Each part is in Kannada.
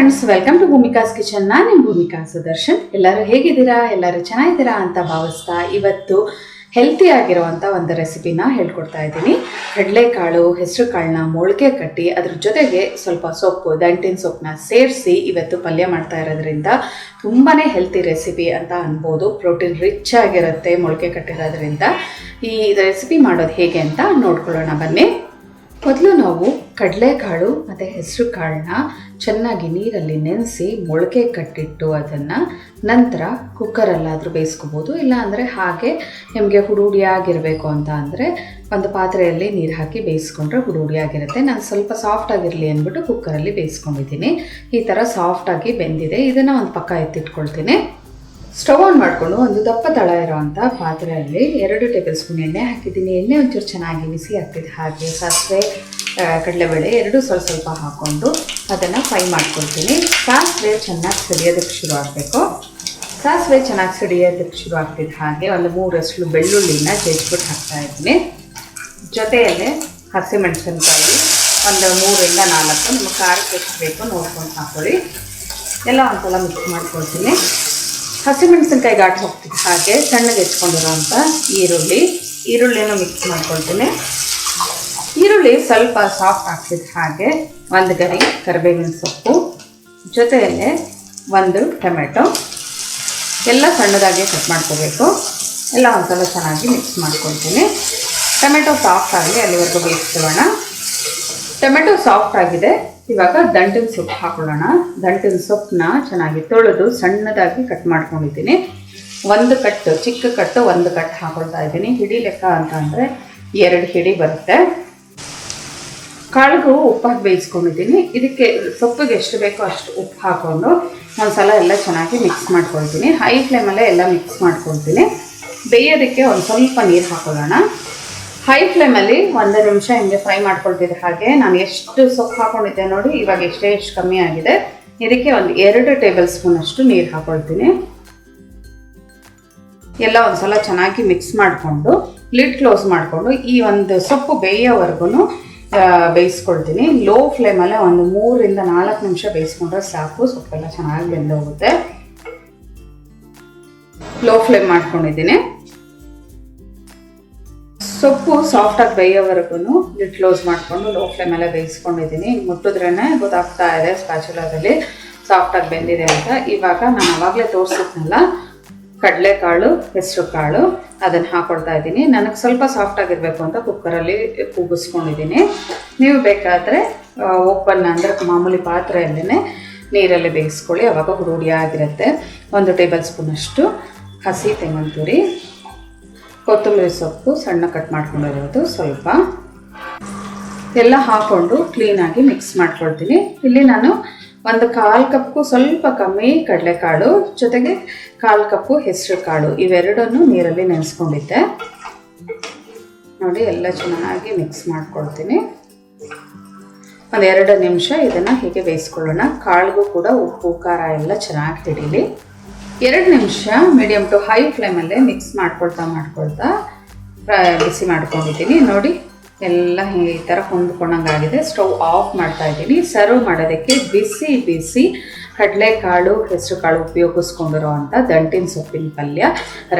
Friends, welcome to Bhumika's kitchen. ನಾನು ನಿಮ್ಮ ಭೂಮಿಕಾ ಸುದರ್ಶನ್. ಎಲ್ಲರೂ ಹೇಗಿದ್ದೀರಾ? ಎಲ್ಲರೂ ಚೆನ್ನಾಗಿದ್ದೀರಾ ಅಂತ ಭಾವಿಸ್ತಾ ಇವತ್ತು ಹೆಲ್ತಿ ಆಗಿರುವಂಥ ಒಂದು ರೆಸಿಪಿನ ಹೇಳ್ಕೊಡ್ತಾ ಇದ್ದೀನಿ. ಕಡಲೆಕಾಳು, ಹೆಸರು ಕಾಳನ್ನ ಮೊಳಕೆ ಕಟ್ಟಿ ಅದ್ರ ಜೊತೆಗೆ ಸ್ವಲ್ಪ ಸೊಪ್ಪು, ದಂಟಿನ ಸೊಪ್ಪನ್ನ ಸೇರಿಸಿ ಇವತ್ತು ಪಲ್ಯ ಮಾಡ್ತಾ ಇರೋದ್ರಿಂದ ತುಂಬಾ ಹೆಲ್ತಿ ರೆಸಿಪಿ ಅಂತ ಅನ್ಬೋದು. ಪ್ರೋಟೀನ್ ರಿಚ್ ಆಗಿರುತ್ತೆ ಮೊಳಕೆ ಕಟ್ಟಿರೋದ್ರಿಂದ. ಈ ರೆಸಿಪಿ ಮಾಡೋದು ಹೇಗೆ ಅಂತ ನೋಡ್ಕೊಳ್ಳೋಣ ಬನ್ನಿ. ಮೊದಲು ನಾವು ಕಡಲೆಕಾಳು ಮತ್ತು ಹೆಸರು ಕಾಳನ್ನ ಚೆನ್ನಾಗಿ ನೀರಲ್ಲಿ ನೆನೆಸಿ ಮೊಳಕೆ ಕಟ್ಟಿಟ್ಟು ಅದನ್ನು ನಂತರ ಕುಕ್ಕರಲ್ಲಾದರೂ ಬೇಯಿಸ್ಕೋಬೋದು. ಇಲ್ಲ ಅಂದರೆ ಹಾಗೆ ನಿಮಗೆ ಹುಡುಡಿಯಾಗಿರಬೇಕು ಅಂತ ಅಂದರೆ ಒಂದು ಪಾತ್ರೆಯಲ್ಲಿ ನೀರು ಹಾಕಿ ಬೇಯಿಸ್ಕೊಂಡ್ರೆ ಹುಡುಡಿಯಾಗಿರುತ್ತೆ. ನಾನು ಸ್ವಲ್ಪ ಸಾಫ್ಟಾಗಿರಲಿ ಅಂದ್ಬಿಟ್ಟು ಕುಕ್ಕರಲ್ಲಿ ಬೇಯಿಸ್ಕೊಂಡಿದ್ದೀನಿ. ಈ ಥರ ಸಾಫ್ಟಾಗಿ ಬೆಂದಿದೆ. ಇದನ್ನು ಒಂದು ಪಕ್ಕ ಎತ್ತಿಟ್ಕೊಳ್ತೀನಿ. ಸ್ಟವ್ ಆನ್ ಮಾಡಿಕೊಂಡು ಒಂದು ದಪ್ಪ ತಳ ಇರೋವಂಥ ಪಾತ್ರೆಯಲ್ಲಿ 2 ಟೇಬಲ್ ಸ್ಪೂನ್ ಎಣ್ಣೆ ಹಾಕಿದ್ದೀನಿ. ಎಣ್ಣೆ ಒಂಚೂರು ಚೆನ್ನಾಗಿ ಬಿಸಿ ಆಗ್ತಿದೆ. ಹಾಗೆ ಸಾಸಿವೆ, ಕಡಲೆಬೇಳೆ ಎರಡು ಸ್ವಲ್ಪ ಹಾಕ್ಕೊಂಡು ಅದನ್ನು ಫ್ರೈ ಮಾಡ್ಕೊಳ್ತೀನಿ. ಸಾಸಿವೆ ಚೆನ್ನಾಗಿ ಸಿಡಿಯೋದಕ್ಕೆ ಶುರು ಆಗಬೇಕು. ಸಾಸಿವೆ ಚೆನ್ನಾಗಿ ಸಿಡಿಯೋದಕ್ಕೆ ಶುರು ಆಗ್ತಿದ್ದ ಹಾಗೆ ಒಂದು 3 ಬೆಳ್ಳುಳ್ಳಿನ ಜಜ್ಜಿಬಿಟ್ಟು ಹಾಕ್ತಾಯಿದ್ದೀನಿ. ಜೊತೆಯಲ್ಲೇ ಹಸಿಮೆಣಸಿನ್ಕಾಯಿ ಒಂದು 3 ಇಂದ 4 ನಿಮಗೆ ಖಾರಕ್ಕೆ ಎಷ್ಟು ಬೇಕೋ ನೋಡ್ಕೊಂಡು ಹಾಕ್ಕೊಳ್ಳಿ. ಎಲ್ಲ ಒಂದ್ಸಲ ಮಿಕ್ಸ್ ಮಾಡ್ಕೊಳ್ತೀನಿ. ಹಸಿಮೆಣಸಿನ್ಕಾಯಿ ಘಾಟ್ ಹೋಗ್ತಿದ್ದ ಹಾಗೆ ಸಣ್ಣಗೆ ಹೆಚ್ಕೊಂಡಿರೋಂಥ ಈರುಳ್ಳಿನೂ ಮಿಕ್ಸ್ ಮಾಡ್ಕೊಳ್ತೀನಿ. ಈರುಳ್ಳಿ ಸ್ವಲ್ಪ ಸಾಫ್ಟ್ ಆಗ್ತಿದ್ದ ಹಾಗೆ ಒಂದು ಗರಿ ಕರಿಬೇವಿನ ಸೊಪ್ಪು, ಜೊತೆಯಲ್ಲೇ 1 ಟೊಮೆಟೊ ಎಲ್ಲ ಸಣ್ಣದಾಗಿ ಕಟ್ ಮಾಡ್ಕೋಬೇಕು. ಎಲ್ಲ ಒಂದ್ಸಲ ಚೆನ್ನಾಗಿ ಮಿಕ್ಸ್ ಮಾಡ್ಕೊಳ್ತೀನಿ. ಟೊಮೆಟೊ ಸಾಫ್ಟ್ ಆಗಲಿ ಅಲ್ಲಿವರೆಗೂ ಬೇಯಿಸ್ಕೊಳ್ಳೋಣ. ಟೊಮೆಟೊ ಸಾಫ್ಟ್ ಆಗಿದೆ. ಇವಾಗ ದಂಟಿನ ಸೊಪ್ಪು ಹಾಕೊಳ್ಳೋಣ. ದಂಟಿನ ಸೊಪ್ಪನ್ನ ಚೆನ್ನಾಗಿ ತೊಳೆದು ಸಣ್ಣದಾಗಿ ಕಟ್ ಮಾಡ್ಕೊಂಡಿದ್ದೀನಿ. 1 ಕಟ್ಟು, ಚಿಕ್ಕ ಕಟ್ಟು 1 ಕಟ್ ಹಾಕೊಳ್ತಾ ಇದ್ದೀನಿ. ಹಿಡಿ ಲೆಕ್ಕ ಅಂತ ಅಂದರೆ 2 ಹಿಡಿ ಬರುತ್ತೆ. ಕಾಳಿಗೂ ಉಪ್ಪು ಹಾಕಿ ಬೇಯಿಸ್ಕೊಂಡಿದ್ದೀನಿ. ಇದಕ್ಕೆ ಸೊಪ್ಪಿಗೆ ಎಷ್ಟು ಬೇಕೋ ಅಷ್ಟು ಉಪ್ಪು ಹಾಕ್ಕೊಂಡು ಒಂದು ಸಲ ಎಲ್ಲ ಚೆನ್ನಾಗಿ ಮಿಕ್ಸ್ ಮಾಡ್ಕೊಳ್ತೀನಿ. ಹೈ ಫ್ಲೇಮಲ್ಲೇ ಎಲ್ಲ ಮಿಕ್ಸ್ ಮಾಡ್ಕೊಳ್ತೀನಿ. ಬೇಯೋದಕ್ಕೆ ಒಂದು ಸ್ವಲ್ಪ ನೀರು ಹಾಕೊಳ್ಳೋಣ. ಹೈ ಫ್ಲೇಮಲ್ಲಿ 1 ನಿಮಿಷ ಹಿಂಗೆ ಫ್ರೈ ಮಾಡ್ಕೊಳ್ತಿದ್ದೆ. ಹಾಗೆ ನಾನು ಎಷ್ಟು ಸೊಪ್ಪು ಹಾಕ್ಕೊಂಡಿದ್ದೆ ನೋಡಿ, ಇವಾಗ ಎಷ್ಟು ಕಮ್ಮಿ ಆಗಿದೆ. ಇದಕ್ಕೆ ಒಂದು 2 ಟೇಬಲ್ ಸ್ಪೂನ್ ಅಷ್ಟು ನೀರು ಹಾಕ್ಕೊಳ್ತೀನಿ. ಎಲ್ಲ ಒಂದು ಸಲ ಚೆನ್ನಾಗಿ ಮಿಕ್ಸ್ ಮಾಡಿಕೊಂಡು ಲಿಡ್ ಕ್ಲೋಸ್ ಮಾಡಿಕೊಂಡು ಈ ಒಂದು ಸೊಪ್ಪು ಬೇಯೋವರೆಗೂ ಬೇಯಿಸ್ಕೊಳ್ತೀನಿ. ಲೋ ಫ್ಲೇಮಲ್ಲೇ ಒಂದು 3 ಇಂದ 4 ನಿಮಿಷ ಬೇಯಿಸ್ಕೊಂಡ್ರೆ ಸಾಕು. ಸೊಪ್ಪೆಲ್ಲ ಚೆನ್ನಾಗಿ ಬೆಂದೋಗುತ್ತೆ. ಲೋ ಫ್ಲೇಮ್ ಮಾಡ್ಕೊಂಡಿದ್ದೀನಿ. ಸೊಪ್ಪು ಸಾಫ್ಟಾಗಿ ಬೇಯೋವರೆಗೂ ಲಿಡ್ ಕ್ಲೋಸ್ ಮಾಡಿಕೊಂಡು ಲೋ ಫ್ಲೇಮಲ್ಲೇ ಬೇಯಿಸ್ಕೊಂಡಿದ್ದೀನಿ. ಮುಟ್ಟಿದ್ರೇ ಗೊತ್ತಾಗ್ತಾ ಇದೆ ಸ್ಪ್ಯಾಚುಲಾದಲ್ಲಿ ಸಾಫ್ಟಾಗಿ ಬೆಂದಿದೆ ಅಂತ. ಇವಾಗ ನಾನು ಆವಾಗಲೇ ತೋರಿಸಿದ್ನಲ್ಲ ಕಡಲೆಕಾಳು, ಹೆಸರು ಕಾಳು, ಅದನ್ನು ಹಾಕ್ಕೊಡ್ತಾ ಇದ್ದೀನಿ. ನನಗೆ ಸ್ವಲ್ಪ ಸಾಫ್ಟಾಗಿರಬೇಕು ಅಂತ ಕುಕ್ಕರಲ್ಲಿ ಕೂಗಿಸ್ಕೊಂಡಿದ್ದೀನಿ. ನೀವು ಬೇಕಾದರೆ ಓಪನ್ ಅಂದರೆ ಮಾಮೂಲಿ ಪಾತ್ರೆಯಲ್ಲೇ ನೀರಲ್ಲಿ ಬೇಯಿಸ್ಕೊಳ್ಳಿ. ಆವಾಗ ಹುಡುಡಿಯಾಗಿರುತ್ತೆ. 1 ಟೇಬಲ್ ಸ್ಪೂನಷ್ಟು ಹಸಿ ತೆಂಗಿನ ತುರಿ, ಕೊತ್ತಂಬರಿ ಸೊಪ್ಪು ಸಣ್ಣ ಕಟ್ ಮಾಡ್ಕೊಂಡಿರೋದು ಸ್ವಲ್ಪ ಎಲ್ಲ ಹಾಕ್ಕೊಂಡು ಕ್ಲೀನಾಗಿ ಮಿಕ್ಸ್ ಮಾಡ್ಕೊಳ್ತೀನಿ. ಇಲ್ಲಿ ನಾನು 1/4 ಕಪ್ಗೂ ಸ್ವಲ್ಪ ಕಮ್ಮಿ ಕಡಲೆಕಾಳು, ಜೊತೆಗೆ 1/4 ಕಪ್ಪು ಹೆಸರು ಕಾಳು ಇವೆರಡನ್ನು ನೀರಲ್ಲಿ ನೆನೆಸ್ಕೊಂಡಿದ್ದೆ. ನೋಡಿ ಎಲ್ಲ ಚೆನ್ನಾಗಿ ಮಿಕ್ಸ್ ಮಾಡ್ಕೊಳ್ತೀನಿ. ಒಂದು 2 ನಿಮಿಷ ಇದನ್ನು ಹೀಗೆ ಬೇಯಿಸ್ಕೊಳ್ಳೋಣ. ಕಾಳಿಗೂ ಕೂಡ ಉಪ್ಪು ಖಾರ ಎಲ್ಲ ಚೆನ್ನಾಗಿ ಹಿಡೀಲಿ. 2 ನಿಮಿಷ ಮೀಡಿಯಮ್ ಟು ಹೈ ಫ್ಲೇಮಲ್ಲೇ ಮಿಕ್ಸ್ ಮಾಡ್ಕೊಳ್ತಾ ಬಿಸಿ ಮಾಡ್ಕೊಂಡಿದ್ದೀನಿ. ನೋಡಿ ಎಲ್ಲ ಈ ಥರ ಹೊಂದ್ಕೊಂಡಂಗಾಗಿದೆ. ಸ್ಟವ್ ಆಫ್ ಮಾಡ್ತಾ ಇದ್ದೀನಿ. ಸರ್ವ್ ಮಾಡೋದಕ್ಕೆ ಬಿಸಿ ಕಡಲೆಕಾಳು, ಹೆಸರು ಕಾಳು ಉಪಯೋಗಿಸ್ಕೊಂಡಿರೋ ಅಂಥ ದಂಟಿನ ಸೊಪ್ಪಿನ ಪಲ್ಯ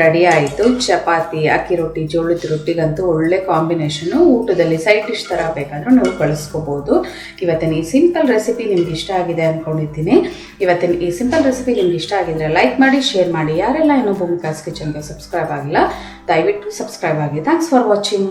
ರೆಡಿ ಆಯಿತು. ಚಪಾತಿ, ಅಕ್ಕಿ ರೊಟ್ಟಿ, ಜೋಳದ ರೊಟ್ಟಿಗಂತೂ ಒಳ್ಳೆ ಕಾಂಬಿನೇಷನು. ಊಟದಲ್ಲಿ ಸೈಡ್ ಡಿಶ್ ಥರ ಬೇಕಾದರೂ ನೀವು ಬಳಸ್ಕೋಬೋದು. ಇವತ್ತಿನ ಈ ಸಿಂಪಲ್ ರೆಸಿಪಿ ನಿಮ್ಗೆ ಇಷ್ಟ ಆಗಿದೆ ಅಂದ್ಕೊಂಡಿದ್ದೀನಿ. ಇವತ್ತಿನ ಈ ಸಿಂಪಲ್ ರೆಸಿಪಿ ನಿಮ್ಗೆ ಇಷ್ಟ ಆಗಿದ್ರೆ ಲೈಕ್ ಮಾಡಿ, ಶೇರ್ ಮಾಡಿ. ಯಾರೆಲ್ಲ ಇನ್ನೂ ಭೂಮಿಕಾಸ್ ಕಿಚನ್ಗೆ ಸಬ್ಸ್ಕ್ರೈಬ್ ಆಗಿಲ್ಲ ದಯವಿಟ್ಟು ಸಬ್ಸ್ಕ್ರೈಬ್ ಆಗಿ. Thanks for watching.